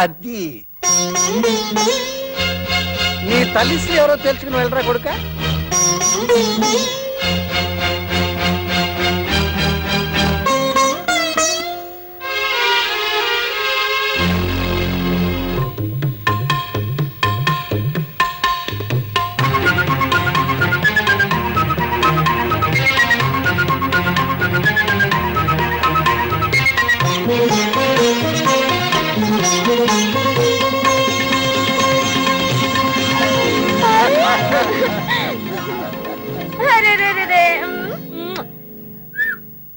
అది నీ తల్లిశ్రీ ఎవరో తెలుసుకుని వెళ్ళరా కొడుక.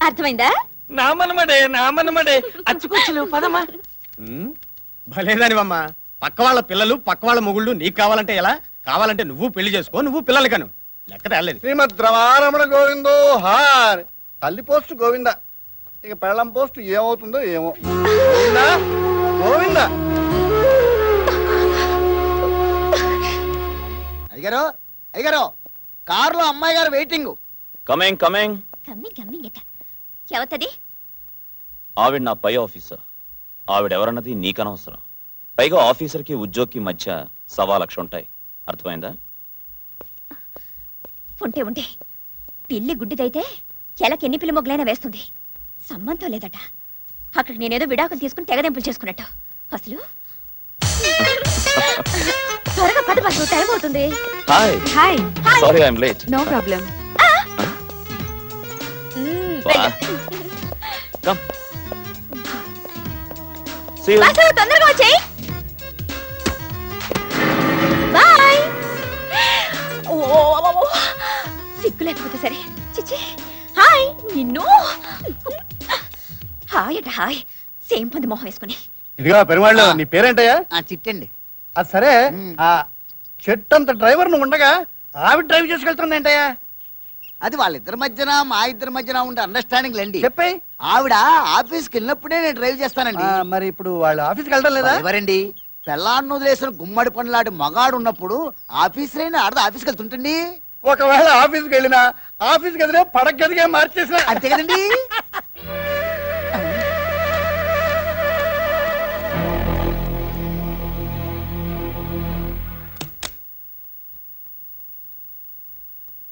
అర్థమైందా? నామనమడే అచ్చుకొచ్చలేవు పదమ్మా. భలేదానివమ్మా, పక్క వాళ్ళ పిల్లలు పక్క వాళ్ళ మొగుళ్ళు నీకు కావాలంటే ఎలా? కావాలంటే నువ్వు పెళ్లి చేసుకో, నువ్వు పిల్లలు కను. లెక్క తేలేదు. శ్రీమద్ రమారమణ గోవిందో హార్. తల్లి పోస్ట్ గోవింద, ఇక పెళ్ళం పోస్ట్ ఏమవుతుందో ఏమో. గోవిందా గోవిందా. అయ్యగారు అయ్యగారు, కారులో అమ్మాయి గారు waiting. Coming coming. Coming coming ఎట ఎవతది? ఆవిడ నా పై ఆఫీసర్. ఆవిడెవరన్నది నీకనవసరం. పైగా ఆఫీసర్కి ఉద్యోగికి మధ్య 1.25 లక్ష ఉంటాయి. అర్థమైందా? ఉంటే ఉంటే పిల్లి గుడ్డిదైతే ఎలకెన్ని పిల్లి మొగ్లైనా వేస్తుంది. సంబంధం లేదట. అక్కడ నేనేదో విడాకులు తీసుకుని తెగదెంపులు చేసుకున్నట్టు. అసలు త్వరగా పద పద, టైం అవుతుంది. Hi hi. Sorry I am late. No problem. Come see you. తొందరగా వచ్చేయ్. బాయ్. సిగ్గు లేకపోతే సరే. చిచి. హాయ్. నిన్ను హాయ్ అట హాయ్. సేమ్ పంది మొహం వేసుకుని. ఇదిగా పెరుమాళ్ళు, నీ పేరేంటయ్యా? చిట్టండి. అది సరే, ఆ చెట్టు అంత డ్రైవర్ నువ్వు ఉండగా ఆవిడ డ్రైవ్ చేసుకెళ్తుంది ఏంటయ్యా? అది వాళ్ళిద్దరి మధ్యన మా ఇద్దరి మధ్యన ఉండే అండర్స్టాండింగ్ లేండి. చెప్పాయి. ఆవిడ ఆఫీస్కి వెళ్ళినప్పుడే నేను డ్రైవ్ చేస్తానండి. మరి ఇప్పుడు వాళ్ళు ఆఫీస్కి వెళ్ళడం లేదా? ఎవరండి పెళ్ళాన్ని వదిలేసిన గుమ్మడి పండ్లాంటి మగాడు ఉన్నప్పుడు ఆఫీసర్ అయినా ఆడదా ఆఫీస్కి వెళ్తుంటండి. ఒకవేళ ఆఫీస్కి వెళ్ళినా ఆఫీస్ గదినే పడక గదిగా మార్చేసిన అంతే కదండి.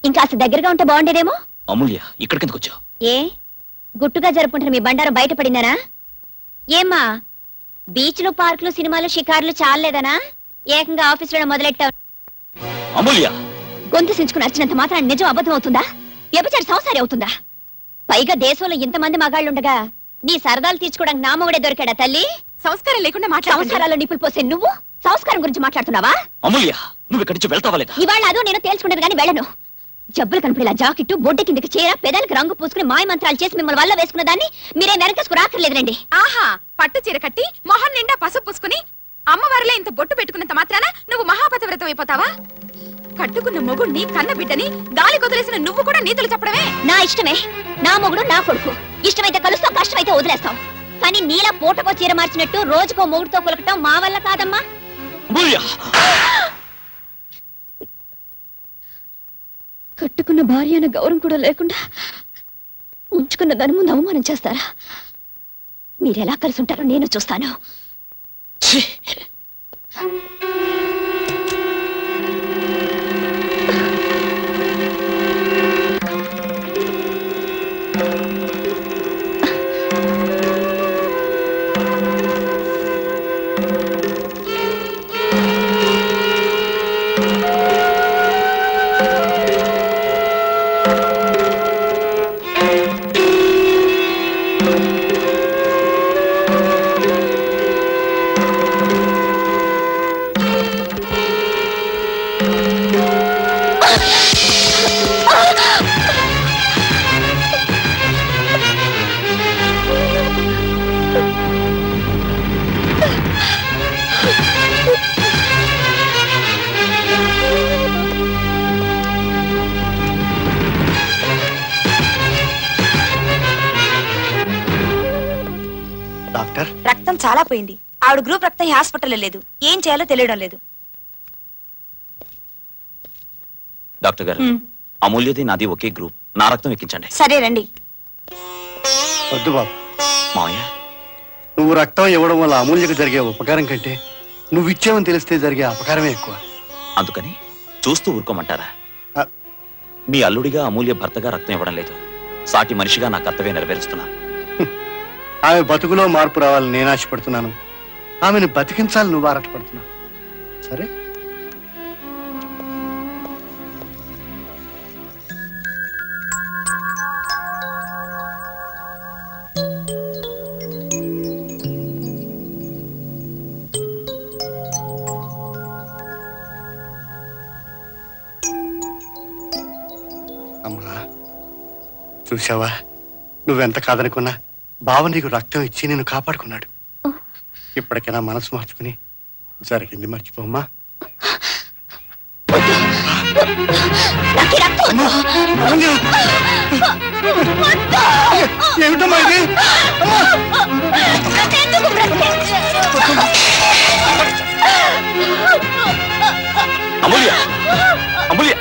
ఇంకా అసలు దగ్గరగా ఉంటే బాగుండేదేమో. అమూల్య, ఇక్కడికి ఎందుకు వచ్చావు? ఏ గుట్టుగా జరుపుకుంటారు మీ బండారం బయటపడిందనా? ఏమ్మా, బీచ్లు పార్కులు సినిమాలు షికార్లు చాలేదనా? ఏకంగా ఆఫీసులో మొదలెట్టావు. అమూల్య, గొంతు సించుకుని అర్చినంత మాత్రం నిజం అబద్ధం అవుతుందా? వ్యభిచారి సంసారి అవుతుందా? పైగా దేశంలో ఇంతమంది మగాళ్ళుండగా నీ సరదాలు తీర్చుకోవడానికి నా మొగుడే దొరికాడా తల్లి? సంస్కారం లేకుండా సంస్కారాల్లో నిప్పులు పోసే నువ్వు సంస్కారం గురించి మాట్లాడుతున్నావా? అమూల్య, నువ్వు ఇక్కడి నుంచి వెళ్తావా లేదా? ఇవాళ అదో నేను తేల్చుకుంటాను కానీ వెళ్ళను. జబ్బులు కనపడేలా జాకెట్టు బొడ్డ కిందకి చీర పెదాలకు రంగు పూసుకుని మాయ మంత్రాలు చేసి మిమ్మల్ని వల్ల వేసుకున్న దాన్ని మీరే వెనకేసుకు రాకర్లేదండి. ఆహా, పట్టు చీర కట్టి మొహం నిండా పసుపు పూసుకుని అమ్మవారిలో ఇంత బొట్టు పెట్టుకున్నంత మాత్రాన నువ్వు మహాపతివ్రతం అయిపోతావా? కట్టుకున్న మొగుడిని కన్న బిడ్డని గాలి కొదిలేసిన నువ్వు కూడా నీతులు చెప్పడమే. నా ఇష్టమే. నా మొగుడు నా కొడుకు. ఇష్టమైతే కలుస్తాం, కష్టమైతే వదిలేస్తాం. కానీ నీలా పూటకో చీర మార్చినట్టు రోజుకో మొగుడుతో కొలకటం మా వల్ల కాదమ్మా. కట్టుకున్న భార్య అనే గౌరవం కూడా లేకుండా ఉంచుకున్న దాని ముందు అవమానం చేస్తారా? మీరెలా కలిసి ఉంటారో నేను చూస్తాను. రక్తం చాలా పోయింది. ఆవిడ గ్రూప్ రక్తం హాస్పిటల్లో లేదు. ఏం చేయాలో తెలియడం లేదు. డాక్టర్ గారు, అమూల్యది నాది ఒకే గ్రూప్. నా రక్తం ఎక్కించండి. సరే రండి. వద్దు బాబు. మావయ్య, నువ్వు రక్తం ఇవ్వడం వల్ల అమూల్యకు జరిగే ఉపకారం కంటే నువ్వు ఇచ్చావని తెలిస్తే జరిగే అపకారమే ఎక్కువ. అందుకని చూస్తూ ఊరుకోమంటారా? ఆ. మీ అల్లుడిగా అమూల్య భర్తగా రక్తం ఇవ్వడం లేదు, సాటి మనిషిగా నా కర్తవ్యం నెరవేరుస్తున్నాను. ఆమె బతుకులో మార్పు రావాలని నేను ఆశపడుతున్నాను, ఆమెను బతికించాలని నువ్వు ఆరాటపడుతున్నావు. సరే, అమ్మా చూసావా, నువ్వెంత కాదనుకున్నా బావ నీకు రక్తం ఇచ్చి నేను కాపాడుకున్నాడు. ఇప్పటికైనా మనసు మార్చుకుని జరిగింది మర్చిపోమ్మా. ఏమిటమ్మా ఇది? అమూల్య, అమూల్య,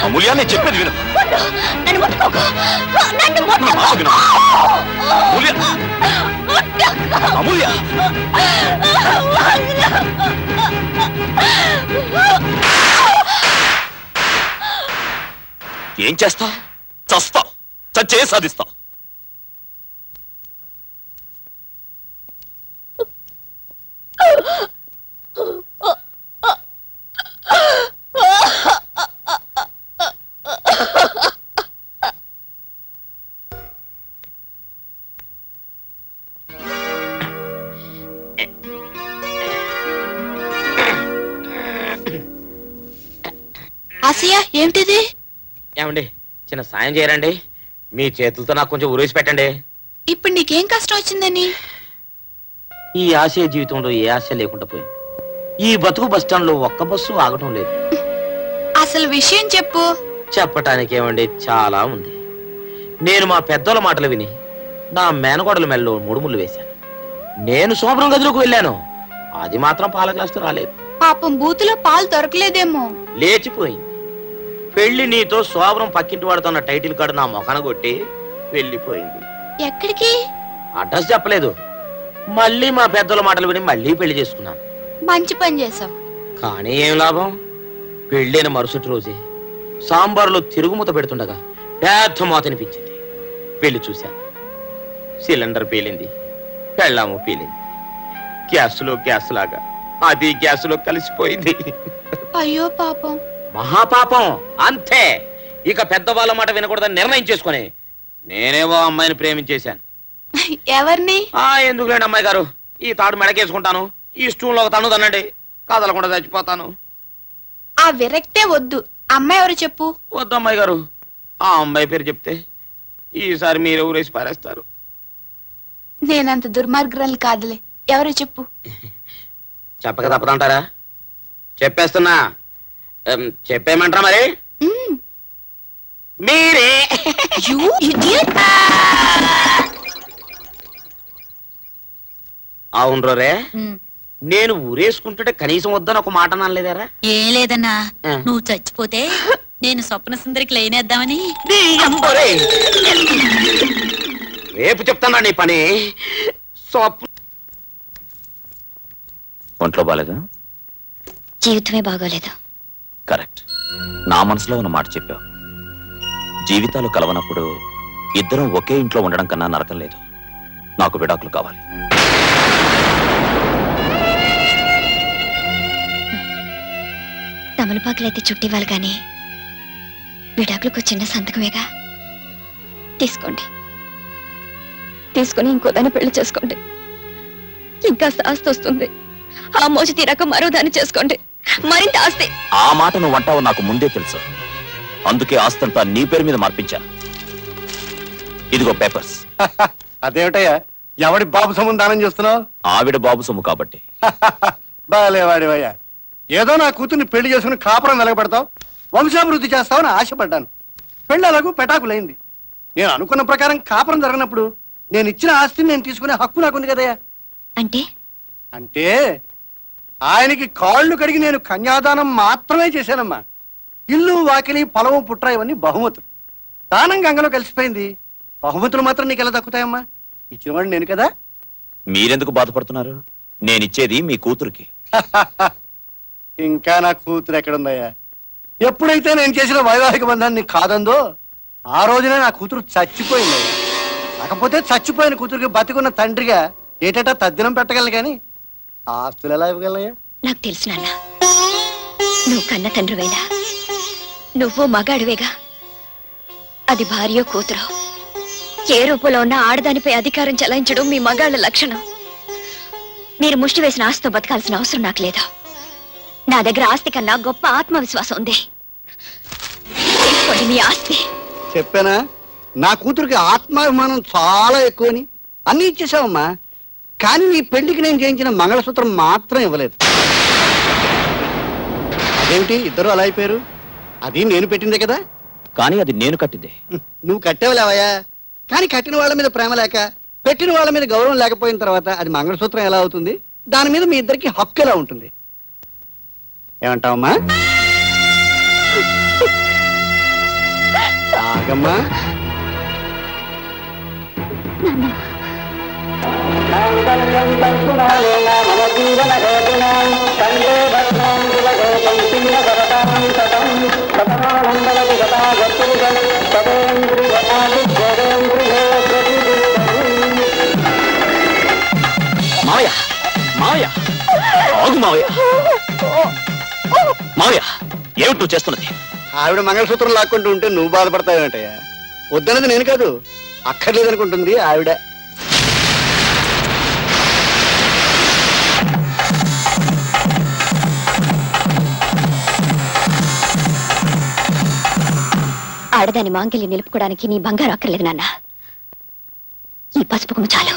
అమూల్య, నేను చెప్పేది విను. విను. అమూల్య, అమూల్య, ఏం చేస్తావు? చస్తావు, చచ్చే సాధిస్తావు. ఆసియా, ఏమిటిది? ఏమండి, చిన్న సాయం చేయరండి. మీ చేతులతో నాకు కొంచెం ఉరేసి పెట్టండి. ఇప్పుడు నీకేం కష్టం వచ్చిందని? ఈ ఆశయ జీవితంలో ఏ ఆశ లేకుండా పోయింది. ఈ బతుకు బస్టాండ్ లో ఒక్క బస్సు ఆగటం లేదు. అసలు విషయం చెప్పు. చెప్పటానికి ఏమండి, చాలా ఉంది. నేను మా పెద్దల మాటలు విని నా మేనగోడల మెల్లో 3 ముళ్ళు వేశాను. నేను శోభనం గదిలోకి వెళ్ళాను, అది మాత్రం పాల గ్లాసుతో రాలేదు. పాపం బూతులో పాలు దొరకలేదేమో. లేచిపోయింది. పెళ్లి నీతో శోభనం పక్కింటి వాడుతున్న టైటిల్ కార్డు నా మొఖన కొట్టి వెళ్ళిపోయింది. ఎక్కడికి? అడ్రస్ చెప్పలేదు. మళ్ళీ మా పెద్దల మాటలు విని మళ్ళీ పెళ్లి చేసుకున్నాను. మంచి పని చేసావు. కానీ ఏం లాభం? పెళ్ళైన మరుసటి రోజే సాంబార్లో తిరుగుమూత పెడుతుండగా పెద్ద మూత అనిపించింది. పెళ్లి చూశాను. సిలిండర్ పేలింది, పెళ్ళాము పేలింది. గ్యాస్లో గ్యాస్ లాగా అది గ్యాస్లో కలిసిపోయింది. అయ్యో పాపం. మహాపాపం అంతే. ఇక పెద్దవాళ్ళ మాట వినకూడదని నిర్ణయం చేసుకుని నేనేవో అమ్మాయిని ప్రేమించేశాను. ఎవరిని? ఎందుకులేండి అమ్మాయి గారు, ఈ తాడు మెడకేసుకుంటాను, ఈ స్టూల్లో ఒక తన్ను తన్నండి, కదలకుండా చచ్చిపోతాను. ఆ విరక్తే వద్దు. అమ్మాయి ఎవరు చెప్పు. వద్దు అమ్మాయి గారు, ఆ అమ్మాయి పేరు చెప్తే ఈసారి మీరు ఊరేసి పారేస్తారు. నేనంత దుర్మార్గురాలు కాదులే. ఎవరు చెప్పు. చెప్పక తప్పదంటారా? చెప్పేస్తున్నా. చెప్పేయమంటారా మరి? మీరే. అవును రే, నేను ఊరేసుకుంటుంటే కనీసం వద్దని ఒక మాట అనలేదారా? ఏం లేదన్నా, నువ్వు చచ్చిపోతే నేను స్వప్న సుందరికి లేనేద్దామని. రేపు చెప్తానా నీ పని. ఒంట్లో బాలేదా? జీవితమే బాగోలేదు. కరెక్ట్. నా మనసులో ఉన్న మాట చెప్పావు. జీవితాలు కలవనప్పుడు ఇద్దరం ఒకే ఇంట్లో ఉండడం కన్నా నరకం లేదు. నాకు విడాకులు కావాలి. తమలపాకులైతే చుట్టివ్వాలి కానీ విడాకులకు చిన్న సంతకమేగా. తీసుకోండి, తీసుకుని ఇంకో దాన్ని పెళ్లి చేసుకోండి. ఇంకా ఆస్తి వస్తుంది. ఆ మోజు తీరాక మరో దాన్ని చేసుకోండి, మరింత ఆస్తి. ఆ మాట నువ్వు అంటావు నాకు ముందే తెలుసు. అందుకే ఆస్తంతా నీ పేరు మీద మార్పించా. ఇదిగో పేపర్స్. అదేమిటయ్యా, ఎవడి బాబు సొమ్ము దానం చేస్తున్నావు? ఆవిడ బాబు సొమ్ము కాబట్టి. బాలేవాడివయ్యా, ఏదో నా కూతుర్ని పెళ్లి చేసుకుని కాపురం వెలగబెడతావు, వంశాభివృద్ధి చేస్తావని ఆశపడ్డాను. పెళ్లి అలాగూ పెటాకులైంది. నేను అనుకున్న ప్రకారం కాపురం జరగనప్పుడు నేను ఇచ్చిన ఆస్తిని నేను తీసుకునే హక్కు నాకుంది కదయ్యా. అంటే అంటే ఆయనకి కాళ్ళు కడిగి నేను కన్యాదానం మాత్రమే చేశానమ్మా. ఇల్లు వాకిలి పొలము పుట్ర ఇవన్నీ బహుమతులు. దానం గంగలో కలిసిపోయింది. బహుమతులు మాత్రం నీకు ఎలా దక్కుతాయమ్మా? ఇచ్చినవాడు నేను కదా. మీరెందుకు బాధపడుతున్నారు? నేనిచ్చేది మీ కూతురికి. ఇంకా నా కూతురు ఎక్కడుందయ్యా? ఎప్పుడైతే నేను చేసిన వైవాహిక బంధాన్ని కాదందో ఆ రోజునే నా కూతురు చచ్చిపోయిందయ్యా. కాకపోతే చచ్చిపోయిన కూతురికి బతికున్న తండ్రిగా ఏటా తద్దినం పెట్టగలను కానీ ఆస్తులు ఎలా ఇవ్వగలయ్యా? నాకు తెలుసు నాన్న, నువ్వు కన్న తండ్రివేనా, నువ్వు మగాడివేగా. అది భార్య కూతురు ఏ రూపంలో ఉన్న ఆడదానిపై అధికారం చెలాయించడం మీ మగాళ్ళ లక్షణం. మీరు ముష్టి వేసిన ఆస్తితో బతకాల్సిన అవసరం నాకు లేదు. నా దగ్గర ఆస్తి కన్నా గొప్ప ఆత్మవిశ్వాసం ఉంది. తీసుకోండి మీ ఆస్తి. చెప్పానా నా కూతురికి ఆత్మాభిమానం చాలా ఎక్కువని? అన్ని ఇచ్చేసావమ్మా, కానీ నీ పెళ్లికి నేను చేయించిన మంగళసూత్రం మాత్రం ఇవ్వలేదు. అదేమిటి ఇద్దరు అలా అయిపోయారు? అది నేను పెట్టిందే కదా. కానీ అది నేను కట్టిందే. నువ్వు కట్టేవలేవయ్యా, కానీ కట్టిన వాళ్ళ మీద ప్రేమ లేక పెట్టిన వాళ్ళ మీద గౌరవం లేకపోయిన తర్వాత అది మంగళసూత్రం ఎలా అవుతుంది? దాని మీద మీ ఇద్దరికి హక్కు ఎలా ఉంటుంది? ఏమంటావమ్మా? ఆగమ్మా. మావయ్య, మావయ్య, ఆగు మావయ్య. మావయ్య, ఏమిటి నువ్వు చేస్తున్నది? ఆవిడ మంగళసూత్రం లాక్కుంటూ ఉంటే నువ్వు బాధపడతావేంటయ్యా? వద్దన్నది నేను కాదు, అక్కర్లేదనుకుంటుంది ఆవిడ. ఆడదాని మాంగల్యం నిలుపుకోవడానికి నీ బంగారం అక్కర్లేదు నాన్న, ఈ పసుపు కుంకుమ చాలు.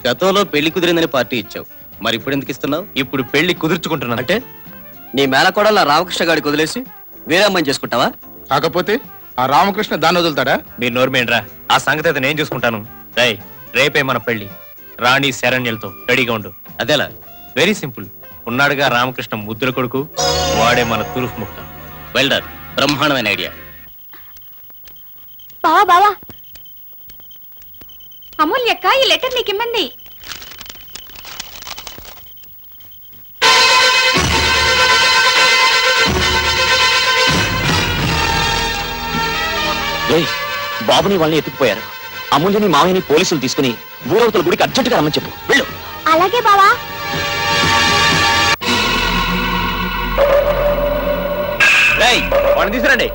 గతంలో పెళ్లి కుదిరిందని పార్టీ ఇచ్చావు, మరి ఇప్పుడు ఎందుకు ఇస్తున్నావు? ఇప్పుడు పెళ్లి కుదుర్చుకుంటున్నాను అంటే నీ మేనకోడల రామకృష్ణ గారికి వదిలేసి వేరే అమ్మాయిని చేసుకుంటావా? కాకపోతే ఆ రామకృష్ణ దాన్ని వదులుతాడా? మీరు నోర్మేండ్రా, ఆ సంగతి అయితే నేను చూసుకుంటాను. రేపే మన పెళ్లి. రాణి శరణ్యలతో రెడీగా ఉండు. అదేలా? Very simple. ఉన్నాడుగా రామకృష్ణ ముద్దుల కొడుకు, వాడే మన తురుఫ్ ముక్త. వెల్డర్, బ్రహ్మాండమైన ఐడియా. బావా బావా, అమూల్యక్క ఈ లెటర్ నీకిమ్మంది. బాబుని వాళ్ళని ఎత్తుకుపోయారు. అమూల్యని మావయ్యని పోలీసులు తీసుకుని ఊరవతల గుడికి అర్జెంటుగా రమ్మని చెప్పు. వెళ్ళు. అలాగే బావా. వాడిని తీసుకురండి.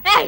Hey!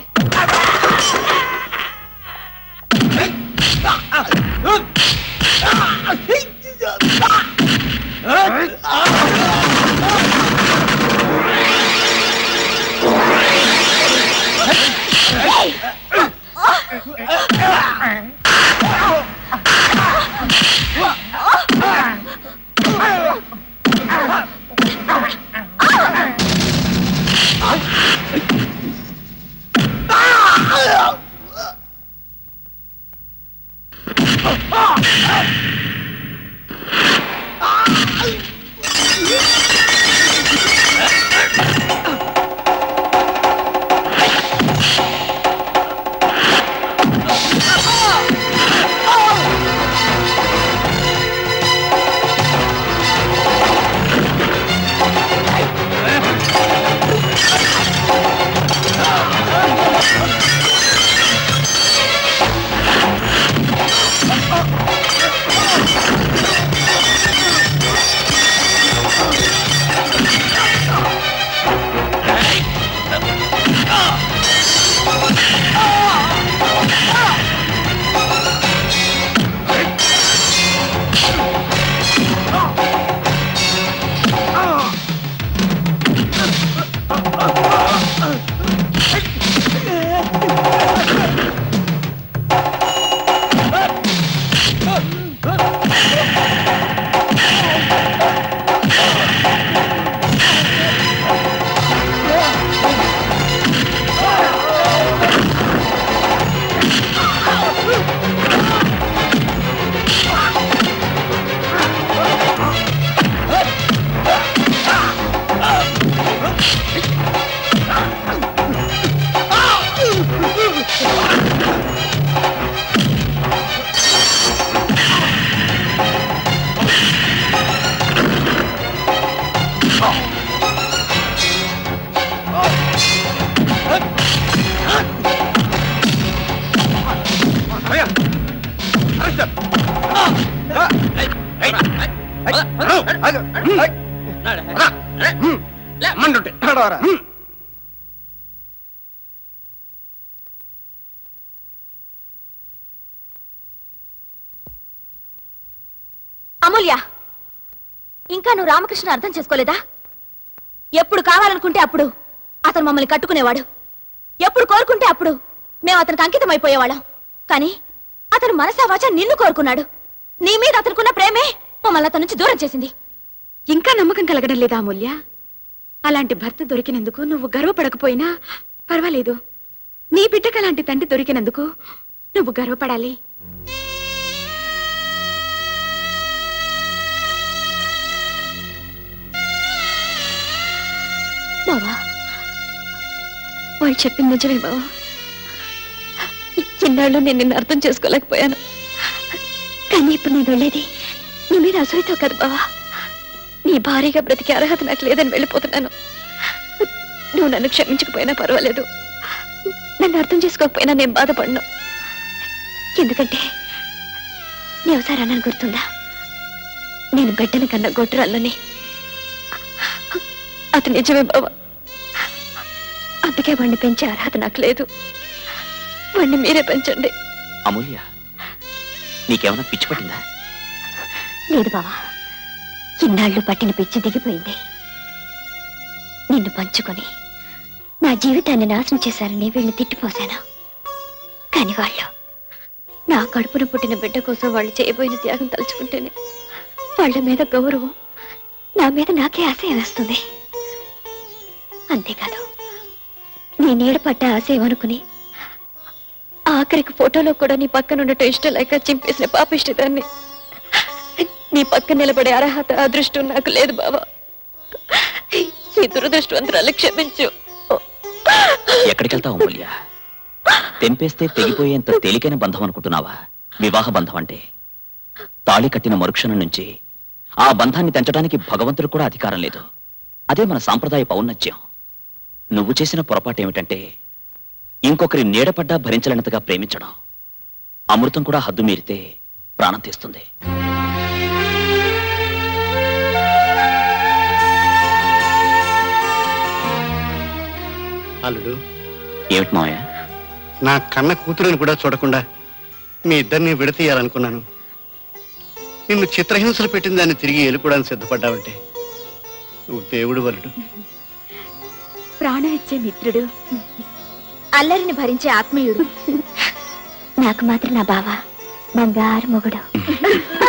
అమూల్య, ఇంకా నువ్వు రామకృష్ణ అర్థం చేసుకోలేదా? ఎప్పుడు కావాలనుకుంటే అప్పుడు అతను మమ్మల్ని కట్టుకునేవాడు, ఎప్పుడు కోరుకుంటే అప్పుడు మేము అతనికి అంకితం అయిపోయేవాళ్ళం. కానీ అతను మనసావాచ నిన్ను కోరుకున్నాడు. నీ మీద అతనుకున్న ప్రేమే మమ్మల్ని అతని నుంచి దూరం చేసింది. ఇంకా నమ్మకం కలగడం లేదా అమూల్య? అలాంటి భర్త దొరికినందుకు నువ్వు గర్వపడకపోయినా పర్వాలేదు. నీ బిడ్డకు అలాంటి తండ్రి దొరికినందుకు నువ్వు గర్వపడాలి. బావా, వాళ్ళు చెప్పింది నిజమే బావా. ఇన్నాళ్ళు నేను నిన్ను అర్థం చేసుకోలేకపోయాను. కానీ ఇప్పుడు నేను వెళ్ళేది నీ మీద అసూయతో కాదు బావా. నీ భారీగా బ్రతికే అర్హత నాకు లేదని వెళ్ళిపోతున్నాను. నువ్వు నన్ను క్షమించకపోయినా పర్వాలేదు, నన్ను అర్థం చేసుకోకపోయినా నేను బాధపడను. ఎందుకంటే నీ ఒకసారి అన్నను గుర్తుందా? నేను బిడ్డని కన్నా గొడ్రాళ్ళని. అది నిజమే బావా. అందుకే వాడిని పెంచే అర్హత నాకు లేదు. వాడిని మీరే పెంచండి. అమూల్య, నీకేమైనా పిచ్చి పట్టిందా? లేదు బావా, ఇన్నాళ్ళు పట్టిన పిచ్చి దిగిపోయింది. నిన్ను పంచుకొని నా జీవితాన్ని నాశనం చేశారని వీళ్ళని తిట్టిపోశాను. కాని వాళ్ళు నా కడుపున పుట్టిన బిడ్డ కోసం వాళ్ళు చేయబోయిన త్యాగం తలుచుకుంటేనే వాళ్ళ మీద గౌరవం, నా మీద నాకే ఆశయం వేస్తుంది. అంతేకాదు, నీ నీడ పట్ట ఆశయం అనుకుని ఆఖరికి ఫోటోలో కూడా నీ పక్కన ఉండటం ఇష్టం లేక చింపేసిన పాపిష్టిదాన్ని. నీ పక్కన నిలబడే అర్హత, అదృష్టం నాకు లేదు బావా. ఈ దురదృష్టవంతురాలు క్షమించు. ఎక్కడికి వెళ్తావు అమూల్య? తెంపేస్తే తెగిపోయేంత తేలికైన బంధం అనుకుంటున్నావా వివాహ బంధం అంటే? తాళి కట్టిన మరుక్షణం నుంచి ఆ బంధాన్ని తెంచడానికి భగవంతుడు కూడా అధికారం లేదు. అదే మన సాంప్రదాయ ఔన్నత్యం. నువ్వు చేసిన పొరపాటు ఏమిటంటే ఇంకొకరి నీడపడ్డా భరించలేనంతగా ప్రేమించడం. అమృతం కూడా హద్దు మీరితే ప్రాణం తీస్తుంది. అల్లుడు, ఏమిటి మావయ్య? నా కన్న కూతురుని కూడా చూడకుండా మీ ఇద్దరిని విడతీయాలనుకున్నాను. నిన్ను చిత్రహింసలు పెట్టిన దాన్ని తిరిగి ఏలుకోవడానికి సిద్ధపడ్డావంటే నువ్వు దేవుడు వరుడు. ప్రాణం ఇచ్చే మిత్రుడు, అల్లరిని భరించే ఆత్మీయుడు. నాకు మాత్రం నా బావ బంగారు మొగుడు.